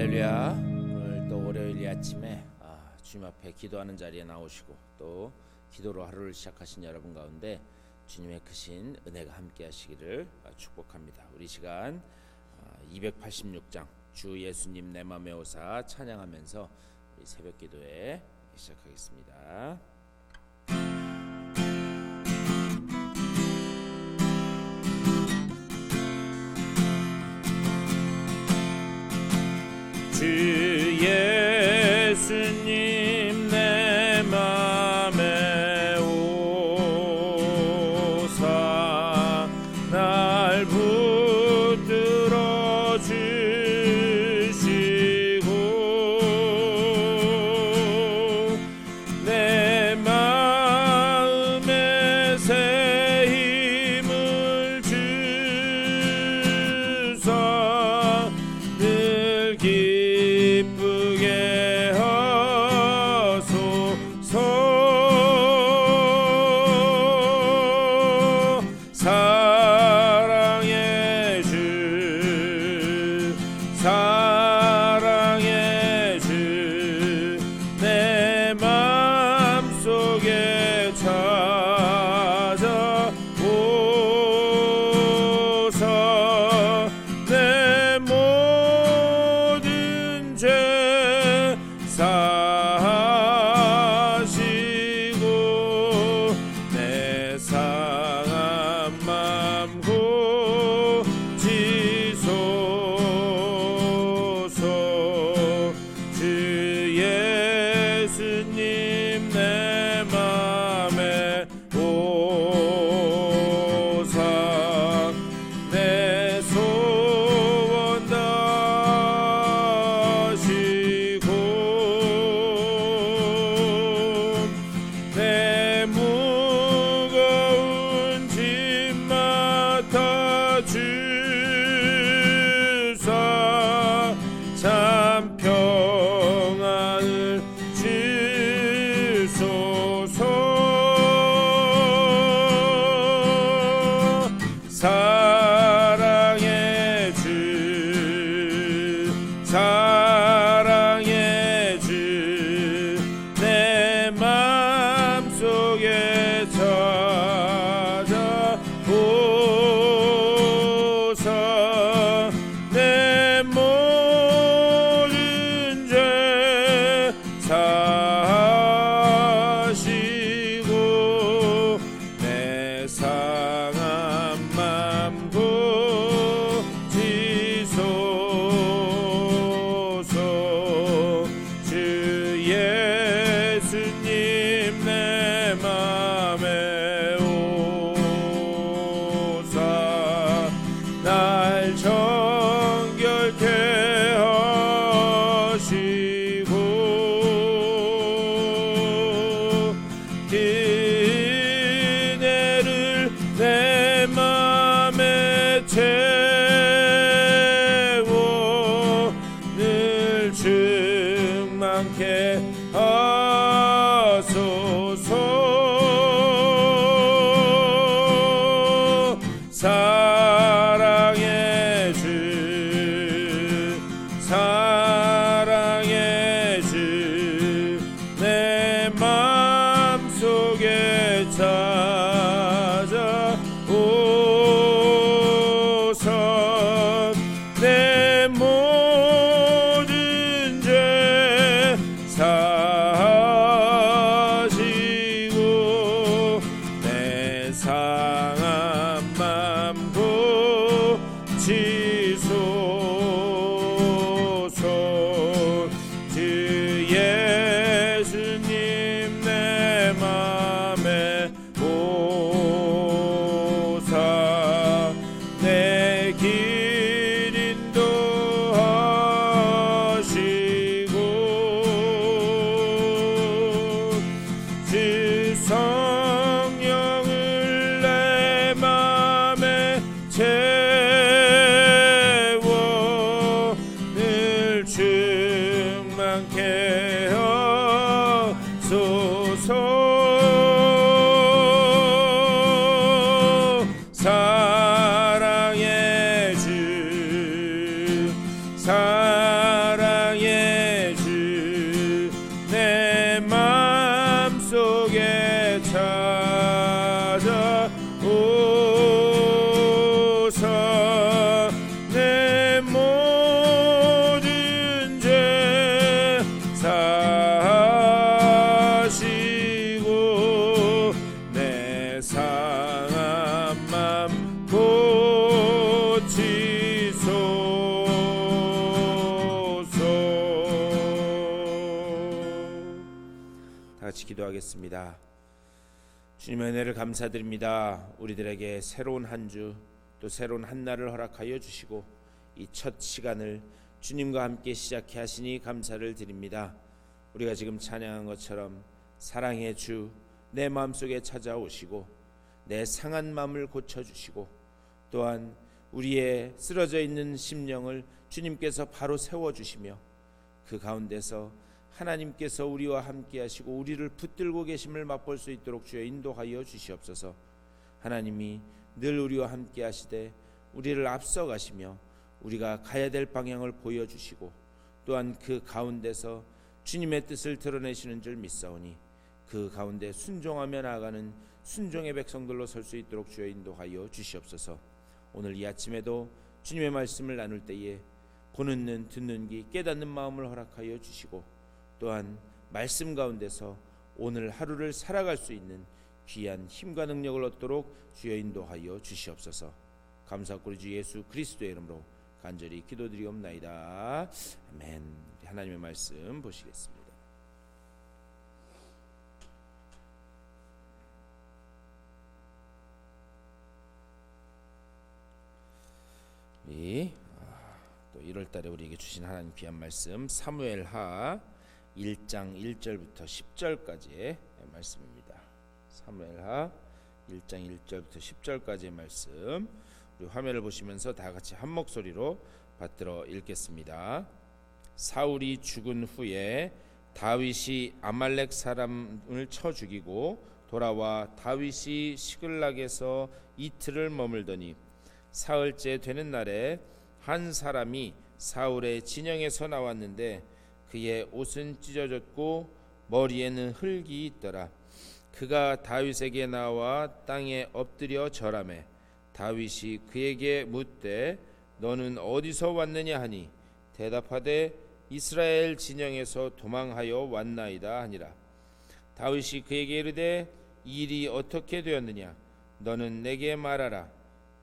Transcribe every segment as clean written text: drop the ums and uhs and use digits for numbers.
할렐루야. 오늘 또 월요일 아침에 주님 앞에 기도하는 자리에 나오시고 또 기도로 하루를 시작하신 여러분 가운데 주님의 크신 은혜가 함께 하시기를 축복합니다. 우리 시간 286장 주 예수님 내 맘에 오사 찬양하면서 우리 새벽 기도에 시작하겠습니다. 주 예수님 내 맘에 오사 날 붙들어 주시고 내 마음에 새 힘을 주사 늘 기쁘게 하소서. 사랑의 주 사랑의 주 내 맘속에 찾아오사 내 모든 죄 사하시고 내 상한 맘 고치소서. 주 예수님 내 맘에 오사 내 소원 다하시고 내 무거운 짐 맡아 주사 참 평안을 주소서. 사랑의 주 사랑의 주 내 맘속에 찾아오사 내 모든 죄 사하시고 내 상한 맘 고치소서. 주 예수님 내 맘에 오사 날 정결케 하시고 은혜를 내 맘에 채워 늘 충만케 하소서. 사랑의 주 사랑의 주 내 맘속에 찾아오사 내 모든 죄 사하시고 내 상한 맘 고치소서. 주 예수님 내 맘에 오사 내 길 인도하시고 주 성령을 내 맘에 채워 늘 충만케 하소서. 사랑의 주 사랑 같이 기도하겠습니다. 주님의 은혜를 감사드립니다. 우리들에게 새로운 한 주, 또 새로운 한 날을 허락하여 주시고 이 첫 시간을 주님과 함께 시작해 하시니 감사를 드립니다. 우리가 지금 찬양한 것처럼 사랑의 주 내 마음속에 찾아오시고 내 상한 마음을 고쳐주시고 또한 우리의 쓰러져 있는 심령을 주님께서 바로 세워주시며 그 가운데서 하나님께서 우리와 함께 하시고 우리를 붙들고 계심을 맛볼 수 있도록 주여 인도하여 주시옵소서. 하나님이 늘 우리와 함께 하시되 우리를 앞서가시며 우리가 가야 될 방향을 보여주시고 또한 그 가운데서 주님의 뜻을 드러내시는 줄 믿사오니 그 가운데 순종하며 나아가는 순종의 백성들로 설 수 있도록 주여 인도하여 주시옵소서. 오늘 이 아침에도 주님의 말씀을 나눌 때에 보는 눈, 듣는 귀, 깨닫는 마음을 허락하여 주시고 또한 말씀 가운데서 오늘 하루를 살아갈 수 있는 귀한 힘과 능력을 얻도록 주여 인도하여 주시옵소서. 감사하고 우리 주 예수 그리스도의 이름으로 간절히 기도드리옵나이다. 아멘. 하나님의 말씀 보시겠습니다. 또 1월달에 우리에게 주신 하나님 귀한 말씀 사무엘하 1장 1절부터 10절까지의 말씀입니다. 사무엘하 1장 1절부터 10절까지의 말씀 우리 화면을 보시면서 다 같이 한 목소리로 받들어 읽겠습니다. 사울이 죽은 후에 다윗이 아말렉 사람을 쳐 죽이고 돌아와 다윗이 시글락에서 이틀을 머물더니 사흘째 되는 날에 한 사람이 사울의 진영에서 나왔는데 그의 옷은 찢어졌고 머리에는 흙이 있더라. 그가 다윗에게 나와 땅에 엎드려 절하매 다윗이 그에게 묻되 너는 어디서 왔느냐 하니 대답하되 이스라엘 진영에서 도망하여 왔나이다 하니라. 다윗이 그에게 이르되 이 일이 어떻게 되었느냐 너는 내게 말하라.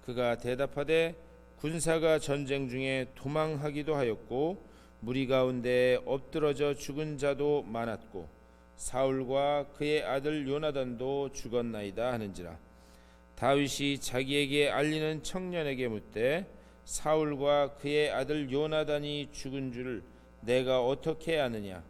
그가 대답하되 군사가 전쟁 중에 도망하기도 하였고 무리 가운데 엎드러져 죽은 자도 많았고 사울과 그의 아들 요나단도 죽었나이다 하는지라. 다윗이 자기에게 알리는 청년에게 묻되 사울과 그의 아들 요나단이 죽은 줄 내가 어떻게 아느냐.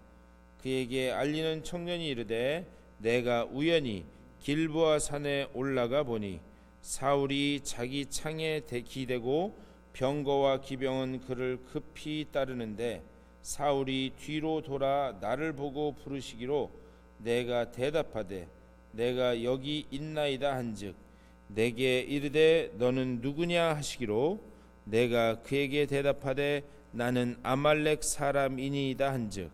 그에게 알리는 청년이 이르되 내가 우연히 길보아 산에 올라가 보니 사울이 자기 창에 기대고 병거와 기병은 그를 급히 따르는데 사울이 뒤로 돌아 나를 보고 부르시기로 내가 대답하되 내가 여기 있나이다 한즉 내게 이르되 너는 누구냐 하시기로 내가 그에게 대답하되 나는 아말렉 사람이니이다 한즉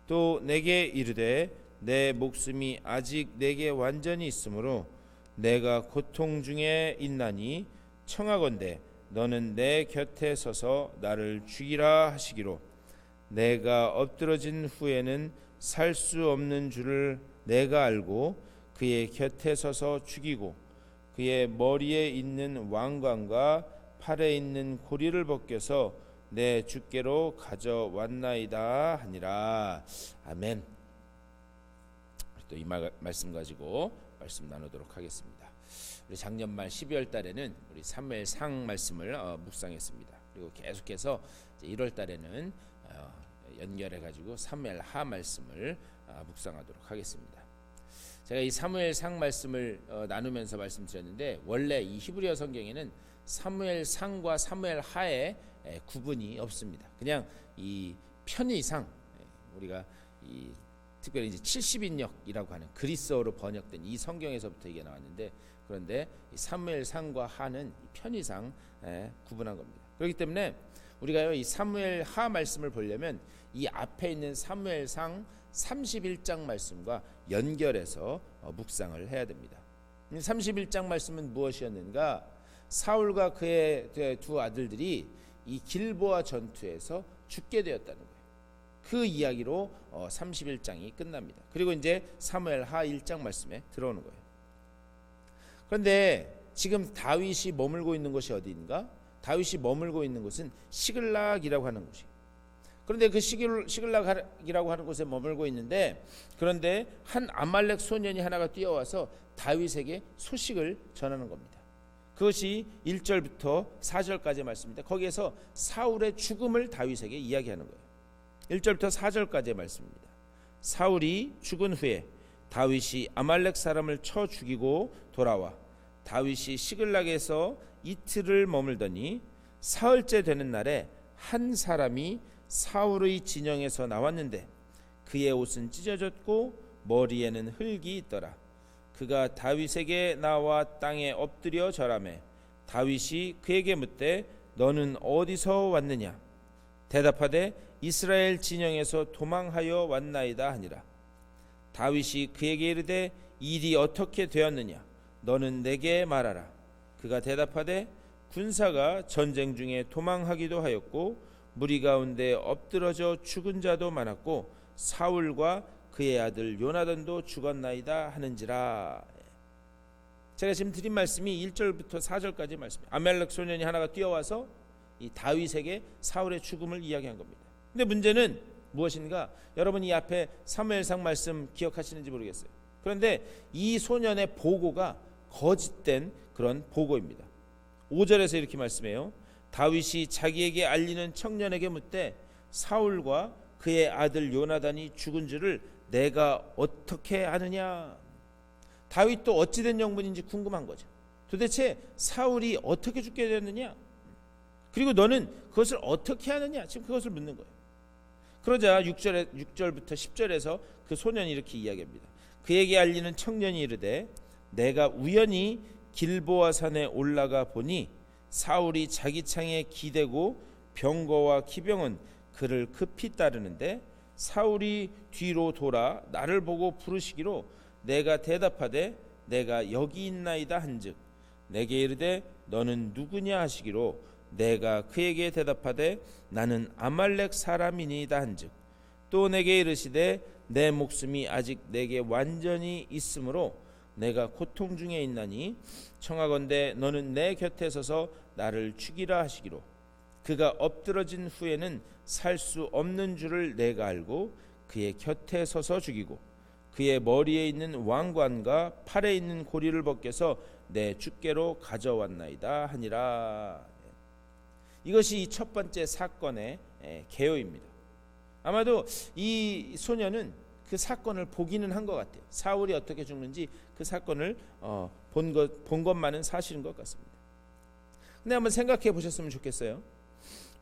또 내게 이르되 내 목숨이 아직 내게 완전히 있으므로 내가 고통 중에 있나니 청하건대 너는 내 곁에 서서 나를 죽이라 하시기로 내가 엎드러진 후에는 살 수 없는 줄을 내가 알고 그의 곁에 서서 죽이고 그의 머리에 있는 왕관과 팔에 있는 고리를 벗겨서 내 주께로 가져왔나이다 하니라. 아멘. 또 이 말씀 가지고 말씀 나누도록 하겠습니다. 우리 작년 말 12월 달에는 우리 사무엘상 말씀을 묵상했습니다. 그리고 계속해서 1월 달에는 연결해 가지고 사무엘하 말씀을 묵상하도록 하겠습니다. 제가 이 사무엘상 말씀을 나누면서 말씀드렸는데 원래 이 히브리어 성경에는 사무엘상과 사무엘하의 구분이 없습니다. 그냥 이 편의상 우리가 이 특별히 이제 70인역이라고 하는 그리스어로 번역된 이 성경에서부터 이게 나왔는데 그런데 이 사무엘상과 하는 편의상 구분한 겁니다. 그렇기 때문에 우리가 이 사무엘하 말씀을 보려면 이 앞에 있는 사무엘상 31장 말씀과 연결해서 묵상을 해야 됩니다. 31장 말씀은 무엇이었는가? 사울과 그의 두 아들들이 이 길보아 전투에서 죽게 되었다는 거예요. 그 이야기로 31장이 끝납니다. 그리고 이제 사무엘하 1장 말씀에 들어오는 거예요. 그런데 지금 다윗이 머물고 있는 곳이 어디인가? 다윗이 머물고 있는 곳은 시글락이라고 하는 곳이에요. 그런데 그 시글락이라고 하는 곳에 머물고 있는데, 그런데 한 아말렉 소년이 하나가 뛰어와서 다윗에게 소식을 전하는 겁니다. 그것이 1절부터 4절까지의 말씀입니다. 거기에서 사울의 죽음을 다윗에게 이야기하는 거예요. 1절부터 4절까지의 말씀입니다. 사울이 죽은 후에 다윗이 아말렉 사람을 쳐 죽이고 돌아와 다윗이 시글락에서 이틀을 머물더니 사흘째 되는 날에 한 사람이 사울의 진영에서 나왔는데 그의 옷은 찢어졌고 머리에는 흙이 있더라. 그가 다윗에게 나와 땅에 엎드려 절하매 다윗이 그에게 묻되 너는 어디서 왔느냐? 대답하되 이스라엘 진영에서 도망하여 왔나이다 하니라. 다윗이 그에게 이르되 일이 어떻게 되었느냐? 너는 내게 말하라. 그가 대답하되 군사가 전쟁 중에 도망하기도 하였고 무리 가운데 엎드러져 죽은 자도 많았고 사울과 그의 아들 요나단도 죽었나이다 하는지라. 제가 지금 드린 말씀이 1절부터 4절까지 말씀이에요. 아말렉 소년이 하나가 뛰어와서 이 다윗에게 사울의 죽음을 이야기한 겁니다. 근데 문제는 무엇인가? 여러분 이 앞에 사무엘상 말씀 기억하시는지 모르겠어요. 그런데 이 소년의 보고가 거짓된 그런 보고입니다. 5절에서 이렇게 말씀해요. 다윗이 자기에게 알리는 청년에게 묻되 사울과 그의 아들 요나단이 죽은 줄을 내가 어떻게 아느냐? 다윗도 어찌된 영문인지 궁금한 거죠. 도대체 사울이 어떻게 죽게 되었느냐? 그리고 너는 그것을 어떻게 하느냐? 지금 그것을 묻는 거예요. 그러자 6절부터 10절에서 그 소년이 이렇게 이야기합니다. 그에게 알리는 청년이 이르되 내가 우연히 길보아 산에 올라가 보니 사울이 자기 창에 기대고 병거와 기병은 그를 급히 따르는데 사울이 뒤로 돌아 나를 보고 부르시기로 내가 대답하되 내가 여기 있나이다 한즉 내게 이르되 너는 누구냐 하시기로 내가 그에게 대답하되 나는 아말렉 사람이니이다 한즉 또 내게 이르시되 내 목숨이 아직 내게 완전히 있으므로 내가 고통 중에 있나니 청하건대 너는 내 곁에 서서 나를 죽이라 하시기로 그가 엎드러진 후에는 살 수 없는 줄을 내가 알고 그의 곁에 서서 죽이고 그의 머리에 있는 왕관과 팔에 있는 고리를 벗겨서 내 주께로 가져왔나이다 하니라. 이것이 이 첫 번째 사건의 개요입니다. 아마도 이 소년은 그 사건을 보기는 한 것 같아요. 사울이 어떻게 죽는지 그 사건을 본 것만은 사실인 것 같습니다. 근데 한번 생각해 보셨으면 좋겠어요.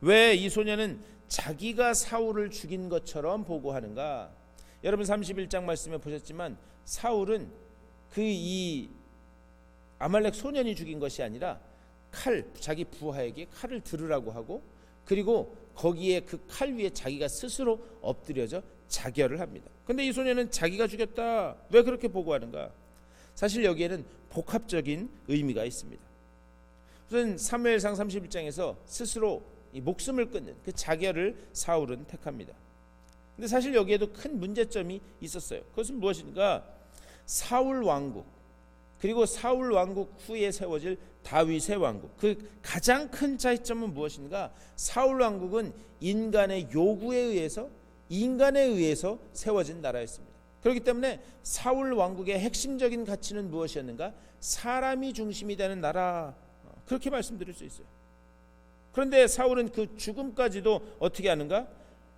왜 이 소년은 자기가 사울을 죽인 것처럼 보고하는가? 여러분 31장 말씀에 보셨지만 사울은 이 아말렉 소년이 죽인 것이 아니라 자기 부하에게 칼을 들으라고 하고 그리고 거기에 그 칼 위에 자기가 스스로 엎드려져 자결을 합니다. 그런데 이 소년은 자기가 죽였다. 왜 그렇게 보고하는가? 사실 여기에는 복합적인 의미가 있습니다. 우선 사무엘상 31장에서 스스로 이 목숨을 끊는 그 자결을 사울은 택합니다. 근데 사실 여기에도 큰 문제점이 있었어요. 그것은 무엇인가? 사울 왕국 그리고 사울 왕국 후에 세워질 다윗의 왕국, 그 가장 큰 차이점은 무엇인가? 사울 왕국은 인간의 요구에 의해서 세워진 나라였습니다. 그렇기 때문에 사울 왕국의 핵심적인 가치는 무엇이었는가? 사람이 중심이 되는 나라, 그렇게 말씀드릴 수 있어요. 그런데 사울은 그 죽음까지도 어떻게 하는가?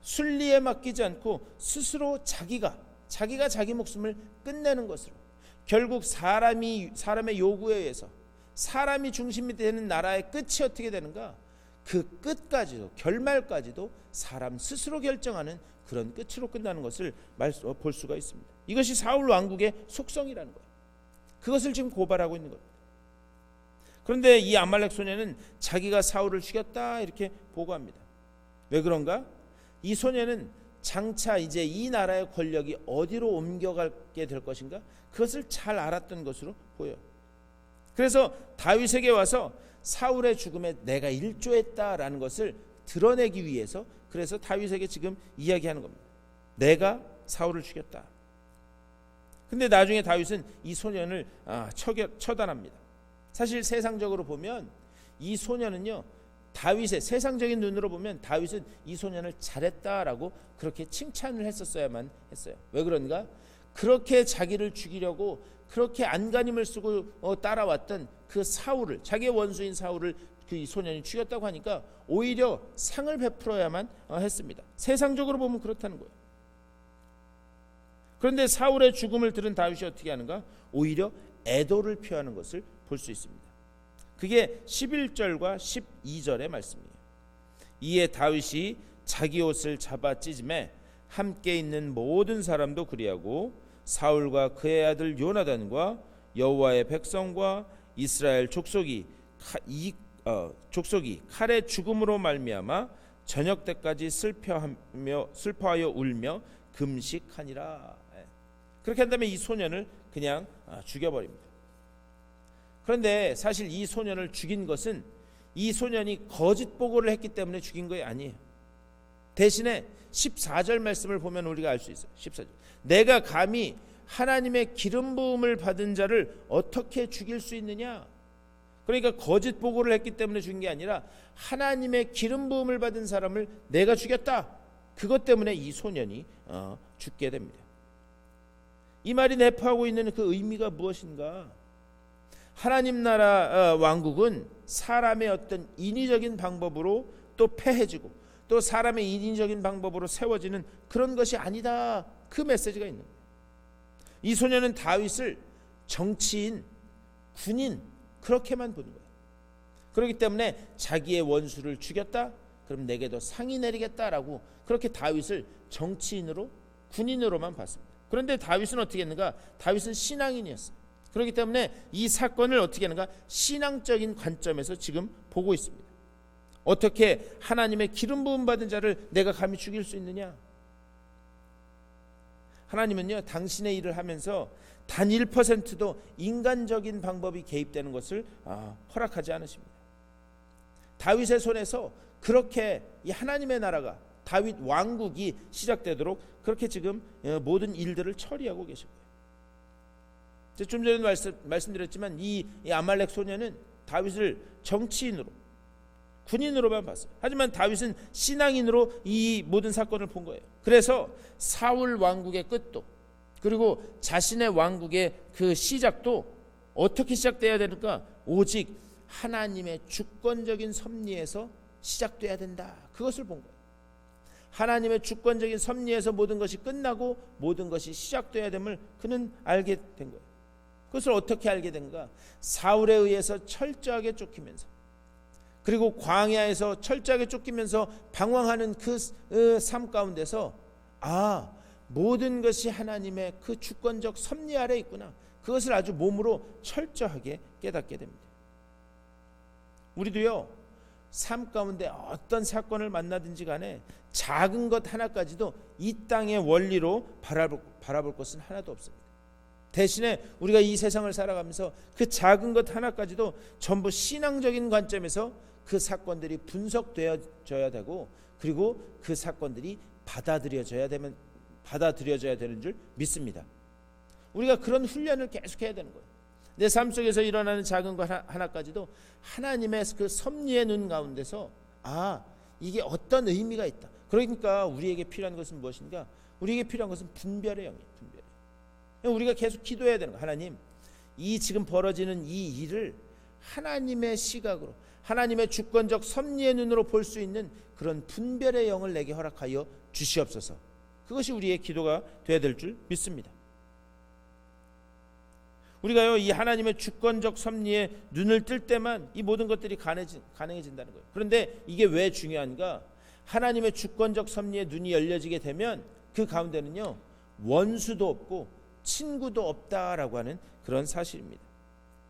순리에 맡기지 않고 스스로 자기가 자기 목숨을 끝내는 것으로 결국 사람의 요구에 의해서 사람이 중심이 되는 나라의 끝이 어떻게 되는가? 그 끝까지도 결말까지도 사람 스스로 결정하는 그런 끝으로 끝나는 것을 볼 수가 있습니다. 이것이 사울 왕국의 속성이라는 거예요. 그것을 지금 고발하고 있는 겁니다. 그런데 이 아말렉 소년은 자기가 사울을 죽였다 이렇게 보고합니다. 왜 그런가? 이 소년은 장차 이제 이 나라의 권력이 어디로 옮겨가게 될 것인가? 그것을 잘 알았던 것으로 보여요. 그래서 다윗에게 와서 사울의 죽음에 내가 일조했다라는 것을 드러내기 위해서 그래서 다윗에게 지금 이야기하는 겁니다. 내가 사울을 죽였다. 근데 나중에 다윗은 이 소년을 처단합니다. 사실 세상적으로 보면 이 소년은요 다윗의 세상적인 눈으로 보면 다윗은 이 소년을 잘했다라고 그렇게 칭찬을 했었어야만 했어요. 왜 그런가? 그렇게 자기를 죽이려고 그렇게 안간힘을 쓰고 따라왔던 그 사울을, 자기의 원수인 사울을 그 이 소년이 죽였다고 하니까 오히려 상을 베풀어야만 했습니다. 세상적으로 보면 그렇다는 거예요. 그런데 사울의 죽음을 들은 다윗이 어떻게 하는가? 오히려 애도를 표하는 것을 볼 수 있습니다. 그게 11절과 12절의 말씀이에요. 이에 다윗이 자기 옷을 잡아 찢음에 함께 있는 모든 사람도 그리하고 사울과 그의 아들 요나단과 여호와의 백성과 이스라엘 족속이 칼의 죽음으로 말미암아 저녁 때까지 슬퍼하여 울며 금식하니라. 그렇게 한다면 이 소년을 그냥 죽여버립니다. 그런데 사실 이 소년을 죽인 것은 이 소년이 거짓 보고를 했기 때문에 죽인 것이 아니에요. 대신에 14절 말씀을 보면 우리가 알 수 있어요. 14절. 내가 감히 하나님의 기름 부음을 받은 자를 어떻게 죽일 수 있느냐? 그러니까 거짓 보고를 했기 때문에 죽인 게 아니라 하나님의 기름 부음을 받은 사람을 내가 죽였다. 그것 때문에 이 소년이 죽게 됩니다. 이 말이 내포하고 있는 그 의미가 무엇인가? 하나님 나라 왕국은 사람의 어떤 인위적인 방법으로 또 패해지고 또 사람의 인위적인 방법으로 세워지는 그런 것이 아니다. 그 메시지가 있는 거예요. 이 소년은 다윗을 정치인, 군인 그렇게만 보는 거예요. 그렇기 때문에 자기의 원수를 죽였다? 그럼 내게도 상이 내리겠다라고 그렇게 다윗을 정치인으로, 군인으로만 봤습니다. 그런데 다윗은 어떻게 했는가? 다윗은 신앙인이었어요. 그렇기 때문에 이 사건을 어떻게 하는가? 신앙적인 관점에서 지금 보고 있습니다. 어떻게 하나님의 기름 부음 받은 자를 내가 감히 죽일 수 있느냐? 하나님은요, 당신의 일을 하면서 단 1%도 인간적인 방법이 개입되는 것을 허락하지 않으십니다. 다윗의 손에서 그렇게 이 하나님의 나라가, 다윗 왕국이 시작되도록 그렇게 지금 모든 일들을 처리하고 계실 거예요. 좀 전에 말씀드렸지만 이 아말렉 소년은 다윗을 정치인으로, 군인으로만 봤어요. 하지만 다윗은 신앙인으로 이 모든 사건을 본 거예요. 그래서 사울 왕국의 끝도, 그리고 자신의 왕국의 그 시작도 어떻게 시작돼야 되는가? 오직 하나님의 주권적인 섭리에서 시작돼야 된다. 그것을 본 거예요. 하나님의 주권적인 섭리에서 모든 것이 끝나고 모든 것이 시작돼야 됨을 그는 알게 된 거예요. 그것을 어떻게 알게 된가? 사울에 의해서 철저하게 쫓기면서, 그리고 광야에서 철저하게 쫓기면서 방황하는 그 삶 가운데서 모든 것이 하나님의 그 주권적 섭리 아래 있구나. 그것을 아주 몸으로 철저하게 깨닫게 됩니다. 우리도요, 삶 가운데 어떤 사건을 만나든지 간에 작은 것 하나까지도 이 땅의 원리로 바라볼 것은 하나도 없습니다. 대신에 우리가 이 세상을 살아가면서 그 작은 것 하나까지도 전부 신앙적인 관점에서 그 사건들이 분석되어져야 되고, 그리고 그 사건들이 받아들여져야 되는 줄 믿습니다. 우리가 그런 훈련을 계속해야 되는 거예요. 내 삶 속에서 일어나는 작은 것 하나까지도 하나님의 그 섭리의 눈 가운데서 이게 어떤 의미가 있다. 그러니까 우리에게 필요한 것은 무엇인가? 우리에게 필요한 것은 분별의 영이에요. 분별의 영. 우리가 계속 기도해야 되는 거예요. 하나님, 이 지금 벌어지는 이 일을 하나님의 시각으로, 하나님의 주권적 섭리의 눈으로 볼 수 있는 그런 분별의 영을 내게 허락하여 주시옵소서. 그것이 우리의 기도가 되어야 될 줄 믿습니다. 우리가요, 이 하나님의 주권적 섭리에 눈을 뜰 때만 이 모든 것들이 가능해진다는 거예요. 그런데 이게 왜 중요한가? 하나님의 주권적 섭리에 눈이 열려지게 되면 그 가운데는요, 원수도 없고 친구도 없다라고 하는 그런 사실입니다.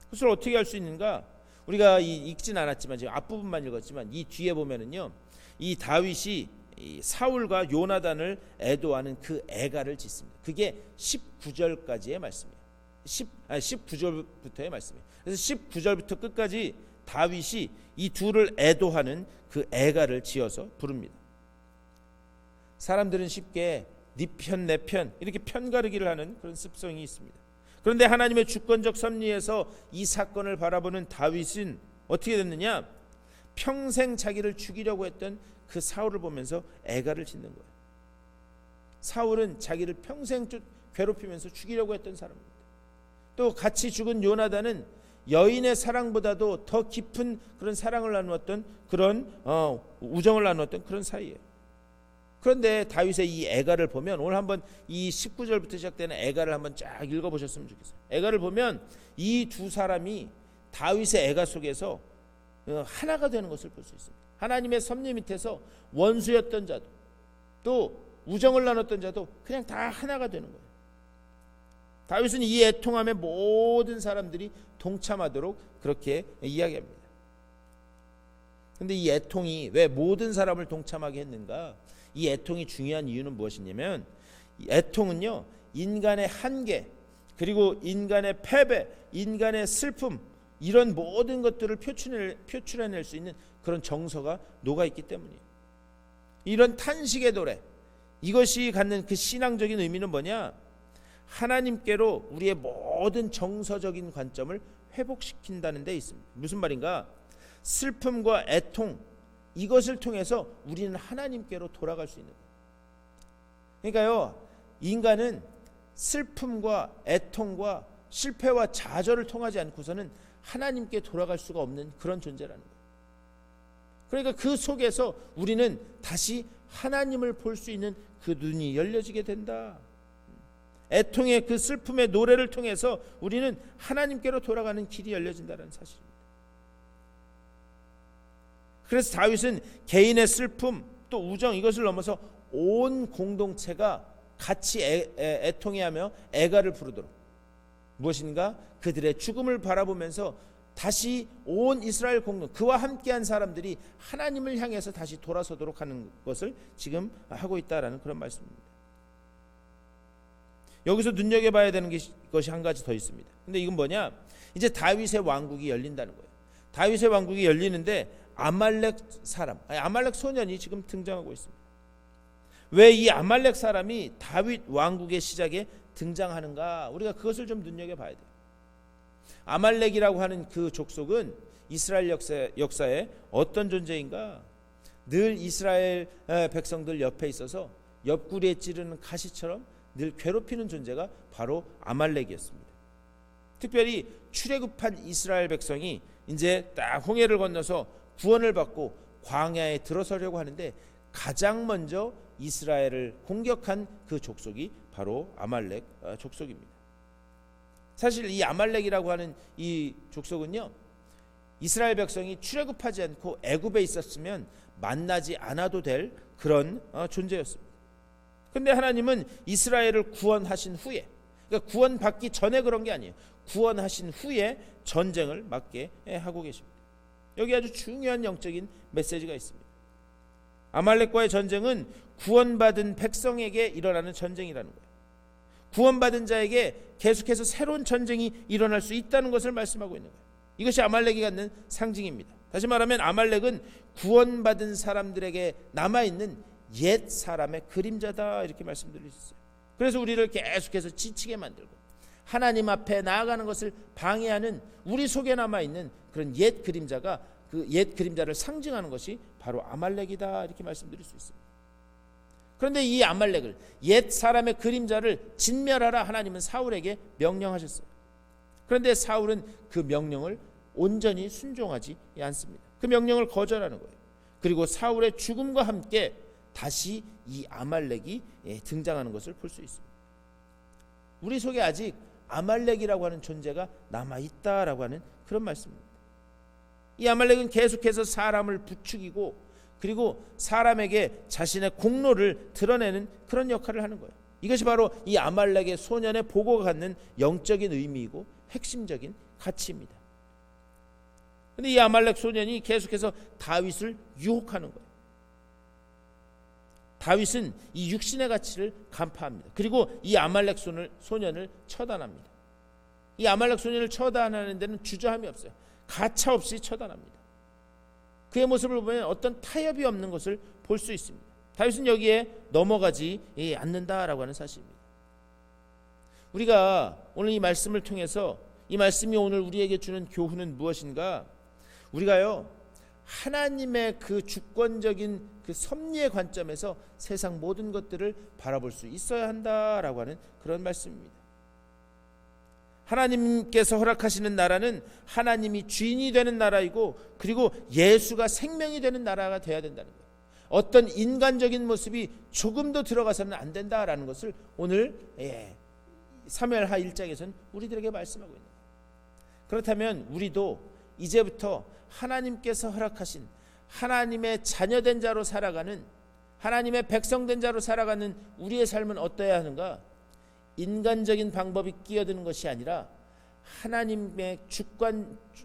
그것을 어떻게 할 수 있는가? 우리가 읽진 않았지만 지금 앞부분만 읽었지만 이 뒤에 보면은요, 이 다윗이 이 사울과 요나단을 애도하는 그 애가를 짓습니다. 그게 19절까지의 말씀이에요. 19절부터의 말씀이에요. 그래서 19절부터 끝까지 다윗이 이 둘을 애도하는 그 애가를 지어서 부릅니다. 사람들은 쉽게 네 편 내 편 이렇게 편가르기를 하는 그런 습성이 있습니다. 그런데 하나님의 주권적 섭리에서 이 사건을 바라보는 다윗은 어떻게 됐느냐? 평생 자기를 죽이려고 했던 그 사울을 보면서 애가를 짓는 거예요. 사울은 자기를 평생 괴롭히면서 죽이려고 했던 사람입니다. 또 같이 죽은 요나단은 여인의 사랑보다도 더 깊은 그런 사랑을 나누었던 그런 우정을 나누었던 그런 사이예요. 그런데 다윗의 이 애가를 보면 오늘 한번 이 19절부터 시작되는 애가를 한번 쫙 읽어보셨으면 좋겠어요. 애가를 보면 이 두 사람이 다윗의 애가 속에서 하나가 되는 것을 볼 수 있습니다. 하나님의 섭리 밑에서 원수였던 자도 또 우정을 나눴던 자도 그냥 다 하나가 되는 거예요. 다윗은 이 애통함에 모든 사람들이 동참하도록 그렇게 이야기합니다. 그런데 이 애통이 왜 모든 사람을 동참하게 했는가? 이 애통이 중요한 이유는 무엇이냐면 애통은요, 인간의 한계 그리고 인간의 패배, 인간의 슬픔 이런 모든 것들을 표출해낼 수 있는 그런 정서가 녹아있기 때문이에요. 이런 탄식의 노래, 이것이 갖는 그 신앙적인 의미는 뭐냐? 하나님께로 우리의 모든 정서적인 관점을 회복시킨다는 데 있습니다. 무슨 말인가? 슬픔과 애통 이것을 통해서 우리는 하나님께로 돌아갈 수 있는 거예요. 그러니까요, 인간은 슬픔과 애통과 실패와 좌절을 통하지 않고서는 하나님께 돌아갈 수가 없는 그런 존재라는 거예요. 그러니까 그 속에서 우리는 다시 하나님을 볼 수 있는 그 눈이 열려지게 된다. 애통의 그 슬픔의 노래를 통해서 우리는 하나님께로 돌아가는 길이 열려진다는 사실입니다. 그래서 다윗은 개인의 슬픔 또 우정 이것을 넘어서 온 공동체가 같이 애통해하며 애가를 부르도록 무엇인가 그들의 죽음을 바라보면서 다시 온 이스라엘 공동 그와 함께한 사람들이 하나님을 향해서 다시 돌아서도록 하는 것을 지금 하고 있다라는 그런 말씀입니다. 여기서 눈여겨봐야 되는 것이 한 가지 더 있습니다. 근데 이건 뭐냐? 이제 다윗의 왕국이 열린다는 거예요. 다윗의 왕국이 열리는데 아말렉 소년이 지금 등장하고 있습니다. 왜 이 아말렉 사람이 다윗 왕국의 시작에 등장하는가? 우리가 그것을 좀 눈여겨봐야 돼요. 아말렉이라고 하는 그 족속은 이스라엘 역사에 어떤 존재인가? 늘 이스라엘 백성들 옆에 있어서 옆구리에 찌르는 가시처럼 늘 괴롭히는 존재가 바로 아말렉이었습니다. 특별히 출애굽한 이스라엘 백성이 이제 딱 홍해를 건너서 구원을 받고 광야에 들어서려고 하는데 가장 먼저 이스라엘을 공격한 그 족속이 바로 아말렉 족속입니다. 사실 이 아말렉이라고 하는 이 족속은요, 이스라엘 백성이 출애굽하지 않고 애굽에 있었으면 만나지 않아도 될 그런 존재였습니다. 그런데 하나님은 이스라엘을 구원하신 후에, 그러니까 구원받기 전에 그런 게 아니에요. 구원하신 후에 전쟁을 맞게 하고 계십니다. 여기 아주 중요한 영적인 메시지가 있습니다. 아말렉과의 전쟁은 구원받은 백성에게 일어나는 전쟁이라는 거예요. 구원받은 자에게 계속해서 새로운 전쟁이 일어날 수 있다는 것을 말씀하고 있는 거예요. 이것이 아말렉이 갖는 상징입니다. 다시 말하면 아말렉은 구원받은 사람들에게 남아있는 옛 사람의 그림자다 이렇게 말씀드릴 수 있어요. 그래서 우리를 계속해서 지치게 만들고 하나님 앞에 나아가는 것을 방해하는 우리 속에 남아있는 그런 옛 그림자가 그 옛 그림자를 상징하는 것이 바로 아말렉이다 이렇게 말씀드릴 수 있습니다. 그런데 이 아말렉을 옛 사람의 그림자를 진멸하라 하나님은 사울에게 명령하셨어요. 그런데 사울은 그 명령을 온전히 순종하지 않습니다. 그 명령을 거절하는 거예요. 그리고 사울의 죽음과 함께 다시 이 아말렉이 등장하는 것을 볼 수 있습니다. 우리 속에 아직 아말렉이라고 하는 존재가 남아있다라고 하는 그런 말씀입니다. 이 아말렉은 계속해서 사람을 부추기고 그리고 사람에게 자신의 공로를 드러내는 그런 역할을 하는 거예요. 이것이 바로 이 아말렉의 소년의 보고가 갖는 영적인 의미이고 핵심적인 가치입니다. 그런데 이 아말렉 소년이 계속해서 다윗을 유혹하는 거예요. 다윗은 이 육신의 가치를 간파합니다. 그리고 이 아말렉 소년을 처단합니다. 이 아말렉 소년을 처단하는 데는 주저함이 없어요. 가차없이 처단합니다. 그의 모습을 보면 어떤 타협이 없는 것을 볼 수 있습니다. 다윗은 여기에 넘어가지 않는다라고 하는 사실입니다. 우리가 오늘 이 말씀을 통해서 이 말씀이 오늘 우리에게 주는 교훈은 무엇인가? 우리가요 하나님의 그 주권적인 그 섭리의 관점에서 세상 모든 것들을 바라볼 수 있어야 한다라고 하는 그런 말씀입니다. 하나님께서 허락하시는 나라는 하나님이 주인이 되는 나라이고, 그리고 예수가 생명이 되는 나라가 되어야 된다는 거예요. 어떤 인간적인 모습이 조금도 들어가서는 안 된다라는 것을 오늘 사무엘하 1장에서는 우리들에게 말씀하고 있는 거예요. 그렇다면 우리도 이제부터 하나님께서 허락하신 하나님의 자녀된 자로 살아가는, 하나님의 백성된 자로 살아가는 우리의 삶은 어떠해야 하는가? 인간적인 방법이 끼어드는 것이 아니라 하나님의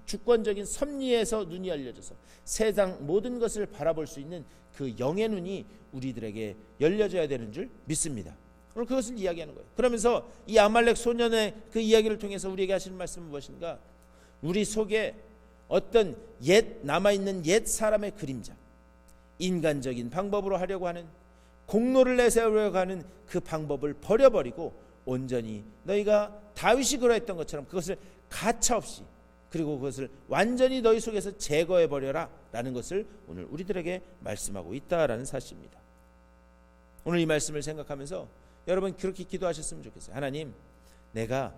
주권적인 섭리에서 눈이 열려져서 세상 모든 것을 바라볼 수 있는 그 영의 눈이 우리들에게 열려져야 되는 줄 믿습니다. 오늘 그것을 이야기하는 거예요. 그러면서 이 아말렉 소년의 그 이야기를 통해서 우리에게 하시는 말씀은 무엇인가? 우리 속에 어떤 남아있는 옛 사람의 그림자, 인간적인 방법으로 하려고 하는, 공로를 내세우려고 하는 그 방법을 버려버리고 온전히 너희가 다윗이 그러했던 것처럼 그것을 가차없이, 그리고 그것을 완전히 너희 속에서 제거해버려라 라는 것을 오늘 우리들에게 말씀하고 있다라는 사실입니다. 오늘 이 말씀을 생각하면서 여러분 그렇게 기도하셨으면 좋겠어요. 하나님, 내가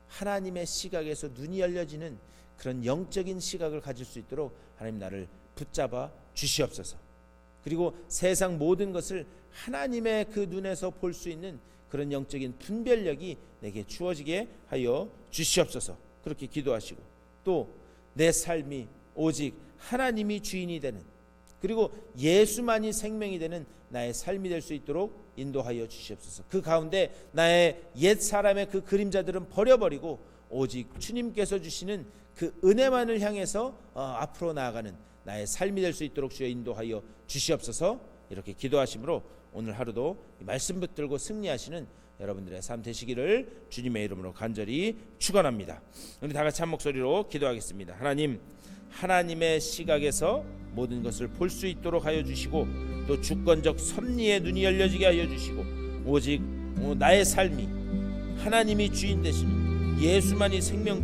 하나님의 시각에서 눈이 열려지는 그런 영적인 시각을 가질 수 있도록 하나님 나를 붙잡아 주시옵소서. 그리고 세상 모든 것을 하나님의 그 눈에서 볼 수 있는 그런 영적인 분별력이 내게 주어지게 하여 주시옵소서. 그렇게 기도하시고, 또 내 삶이 오직 하나님이 주인이 되는, 그리고 예수만이 생명이 되는 나의 삶이 될 수 있도록 인도하여 주시옵소서. 그 가운데 나의 옛 사람의 그 그림자들은 버려버리고 오직 주님께서 주시는 그 은혜만을 향해서 앞으로 나아가는 나의 삶이 될 수 있도록 주여 인도하여 주시옵소서. 이렇게 기도하심으로 오늘 하루도 말씀 붙들고 승리하시는 여러분들의 삶 되시기를 주님의 이름으로 간절히 축원합니다. 우리 다 같이 한 목소리로 기도하겠습니다. 하나님, 하나님의 시각에서 모든 것을 볼 수 있도록 하여 주시고, 또 주권적 섭리의 눈이 열려지게 하여 주시고, 오직 나의 삶이 하나님이 주인 되시는, 예수만이 생명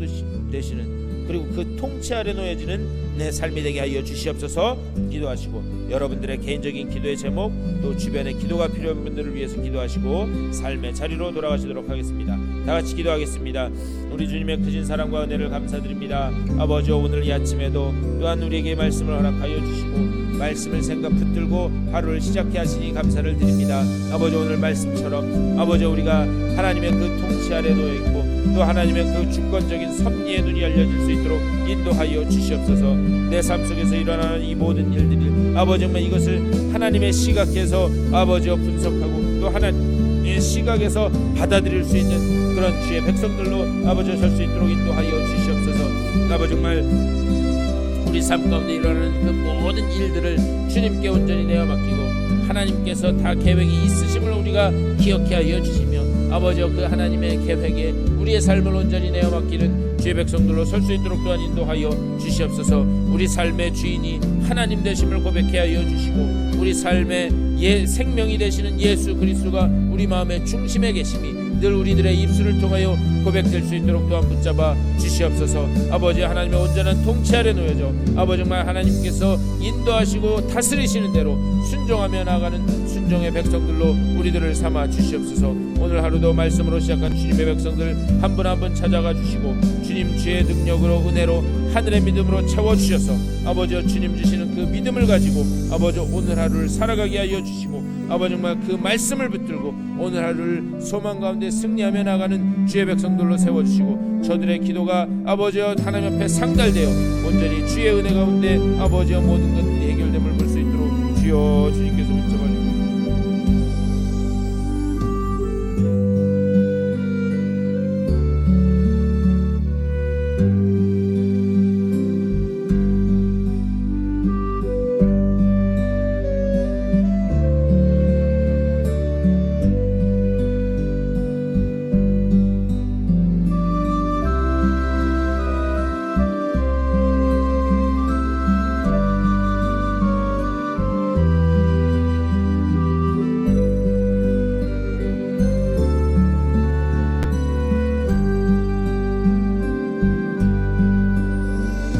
되시는, 그리고 그 통치 아래 놓여지는 내 삶이 되게 하여 주시옵소서. 기도하시고, 여러분들의 개인적인 기도의 제목, 또 주변에 기도가 필요한 분들을 위해서 기도하시고 삶의 자리로 돌아가시도록 하겠습니다. 다 같이 기도하겠습니다. 우리 주님의 크신 사랑과 은혜를 감사드립니다. 아버지, 오늘 이 아침에도 또한 우리에게 말씀을 허락하여 주시고 말씀을 생각 붙들고 하루를 시작해 하시니 감사를 드립니다. 아버지, 오늘 말씀처럼 아버지, 우리가 하나님의 그 통치 아래 놓여 있고 또 하나님의 그 주권적인 섭리의 눈이 열려질 수 있도록 인도하여 주시옵소서. 내 삶 속에서 일어나는 이 모든 일들이 아버지 정말 이것을 하나님의 시각에서 아버지 분석하고 또 하나님의 시각에서 받아들일 수 있는 그런 주의 백성들로 아버지 설 수 있도록 인도하여 주시옵소서. 아버지 정말 우리 삶 가운데 일어나는 그 모든 일들을 주님께 온전히 내어 맡기고 하나님께서 다 계획이 있으심을 우리가 기억해 하여 주시며 아버지 그 하나님의 계획에 우리의 삶을 온전히 내어 맡기는 주의 백성들로 설 수 있도록 또한 인도하여 주시옵소서. 우리 삶의 주인이 하나님 되심을 고백해 하여 주시고 우리 삶의 생명이 되시는 예수 그리스도가 우리 마음의 중심에 계심이 늘 우리들의 입술을 통하여 고백될 수 있도록 또한 붙잡아 주시옵소서. 아버지, 하나님의 온전한 통치 아래 놓여져 아버지 정말 하나님께서 인도하시고 다스리시는 대로 순종하며 나아가는 순종의 백성들로 우리들을 삼아 주시옵소서. 오늘 하루도 말씀으로 시작한 주님의 백성들 한 분 한 분 찾아가 주시고 주님 주의 능력으로 은혜로 하늘의 믿음으로 채워주셔서 아버지 주님 주시는 그 믿음을 가지고 아버지 오늘 하루를 살아가게 하여 주시고 아버지 정말 그 말씀을 붙들고 오늘 하루를 소망 가운데 승리하며 나가는 주의 백성들로 세워주시고 저들의 기도가 아버지 하나님 앞에 상달되어 온전히 주의 은혜 가운데 아버지의 모든 것들이 해결됨을 볼 수 있도록 주여 주님께서 붙잡아주고